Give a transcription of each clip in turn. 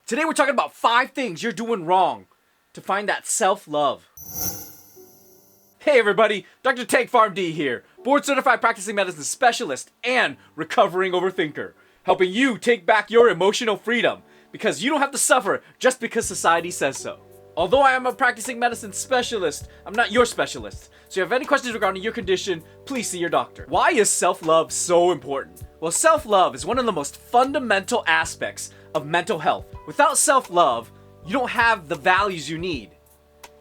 Today we're talking about 5 things you're doing wrong to find that self-love. Hey everybody, drtankpharmd here, board-certified practicing medicine specialist and recovering overthinker, helping you take back your emotional freedom because you don't have to suffer just because society says so. Although I am a practicing medicine specialist, I'm not your specialist. So if you have any questions regarding your condition, please see your doctor. Why is self-love so important? Well, self-love is one of the most fundamental aspects of mental health. Without self-love, you don't have the values you need.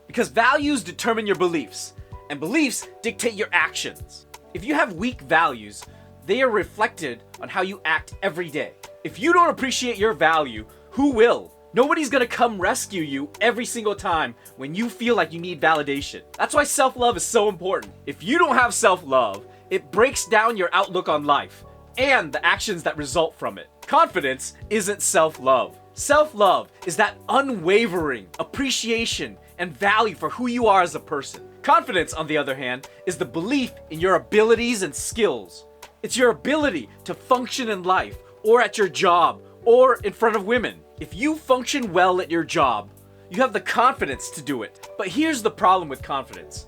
Because values determine your beliefs, and beliefs dictate your actions. If you have weak values, they are reflected on how you act every day. If you don't appreciate your value, who will? Nobody's gonna come rescue you every single time when you feel like you need validation. That's why self-love is so important. If you don't have self-love, it breaks down your outlook on life and the actions that result from it. Confidence isn't self-love. Self-love is that unwavering appreciation and value for who you are as a person. Confidence, on the other hand, is the belief in your abilities and skills. It's your ability to function in life or at your job or in front of women. If you function well at your job, you have the confidence to do it. But here's the problem with confidence,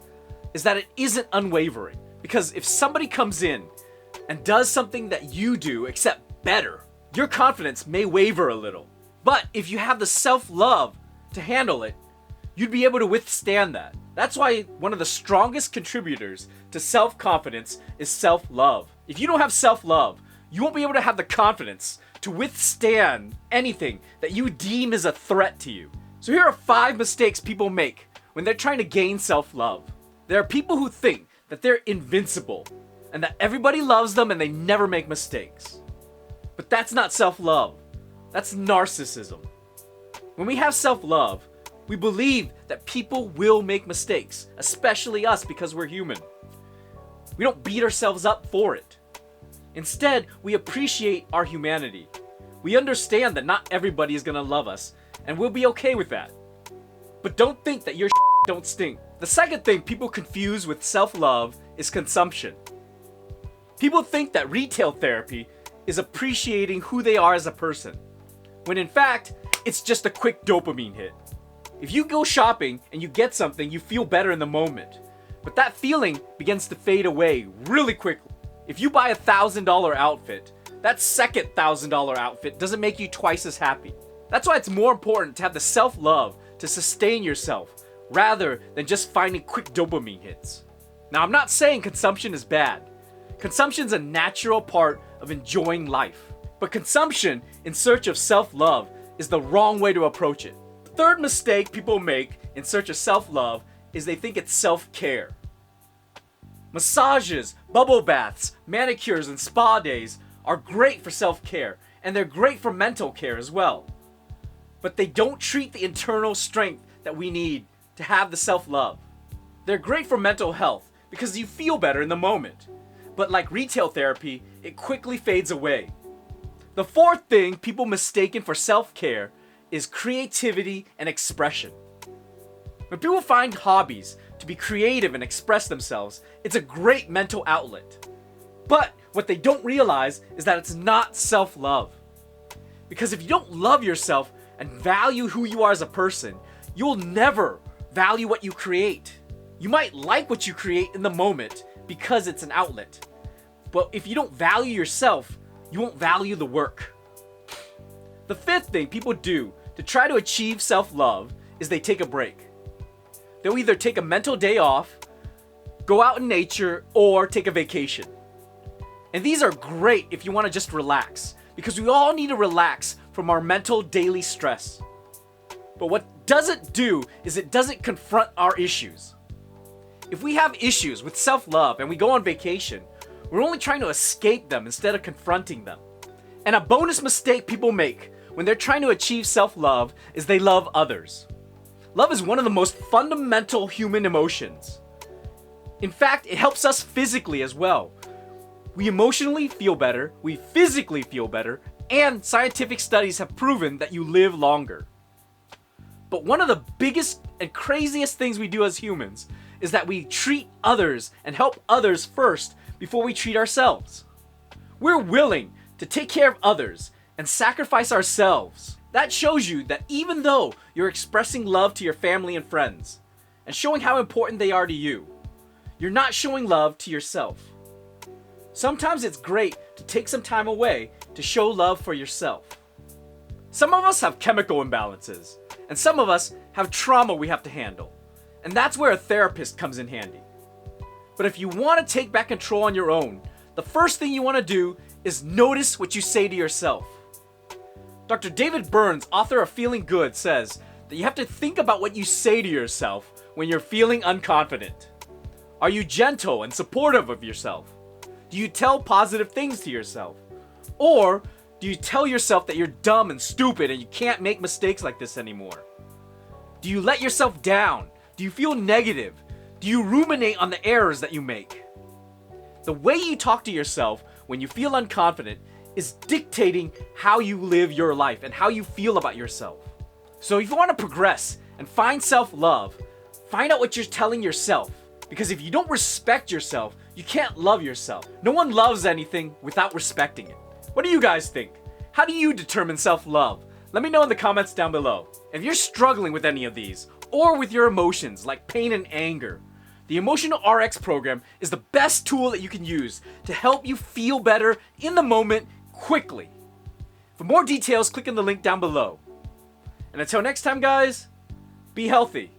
is that it isn't unwavering. Because if somebody comes in and does something that you do except better, your confidence may waver a little. But if you have the self-love to handle it, you'd be able to withstand that. That's why one of the strongest contributors to self-confidence is self-love. If you don't have self-love, you won't be able to have the confidence to withstand anything that you deem is a threat to you. So here are 5 mistakes people make when they're trying to gain self-love. There are people who think that they're invincible and that everybody loves them and they never make mistakes. But that's not self-love. That's narcissism. When we have self-love, we believe that people will make mistakes, especially us because we're human. We don't beat ourselves up for it. Instead, we appreciate our humanity. We understand that not everybody is gonna love us, and we'll be okay with that. But don't think that your don't stink. The second thing people confuse with self-love is consumption. People think that retail therapy is appreciating who they are as a person, when in fact, it's just a quick dopamine hit. If you go shopping and you get something, you feel better in the moment. But that feeling begins to fade away really quickly. If you buy a $1,000 outfit, that second $1,000 outfit doesn't make you twice as happy. That's why it's more important to have the self-love to sustain yourself rather than just finding quick dopamine hits. Now, I'm not saying consumption is bad. Consumption's a natural part of enjoying life. But consumption in search of self-love is the wrong way to approach it. The third mistake people make in search of self-love is they think it's self-care. Massages, bubble baths, manicures, and spa days are great for self-care, and they're great for mental care as well. But they don't treat the internal strength that we need to have the self-love. They're great for mental health because you feel better in the moment. But like retail therapy, it quickly fades away. The fourth thing people mistaken for self-care is creativity and expression. When people find hobbies to be creative and express themselves, it's a great mental outlet. But what they don't realize is that it's not self-love. Because if you don't love yourself and value who you are as a person, you'll never value what you create. You might like what you create in the moment because it's an outlet. But if you don't value yourself, you won't value the work. The fifth thing people do to try to achieve self-love is they take a break. They'll either take a mental day off, go out in nature, or take a vacation. And these are great if you want to just relax, because we all need to relax from our mental daily stress. But what doesn't do is it doesn't confront our issues. If we have issues with self-love and we go on vacation, we're only trying to escape them instead of confronting them. And a bonus mistake people make when they're trying to achieve self-love is they love others. Love is one of the most fundamental human emotions. In fact, it helps us physically as well. We emotionally feel better, we physically feel better, and scientific studies have proven that you live longer. But one of the biggest and craziest things we do as humans is that we treat others and help others first before we treat ourselves. We're willing to take care of others and sacrifice ourselves That shows you that even though you're expressing love to your family and friends, and showing how important they are to you, you're not showing love to yourself. Sometimes it's great to take some time away to show love for yourself. Some of us have chemical imbalances, and some of us have trauma we have to handle, and that's where a therapist comes in handy. But if you want to take back control on your own, the first thing you want to do is notice what you say to yourself. Dr. David Burns, author of Feeling Good, says that you have to think about what you say to yourself when you're feeling unconfident. Are you gentle and supportive of yourself? Do you tell positive things to yourself? Or do you tell yourself that you're dumb and stupid and you can't make mistakes like this anymore? Do you let yourself down? Do you feel negative? Do you ruminate on the errors that you make? The way you talk to yourself when you feel unconfident is dictating how you live your life and how you feel about yourself. So if you want to progress and find self-love, find out what you're telling yourself. Because if you don't respect yourself, you can't love yourself. No one loves anything without respecting it. What do you guys think? How do you determine self-love? Let me know in the comments down below. If you're struggling with any of these, or with your emotions like pain and anger, the Emotional RX program is the best tool that you can use to help you feel better in the moment quickly. For more details, click on the link down below. And until next time, guys, be healthy.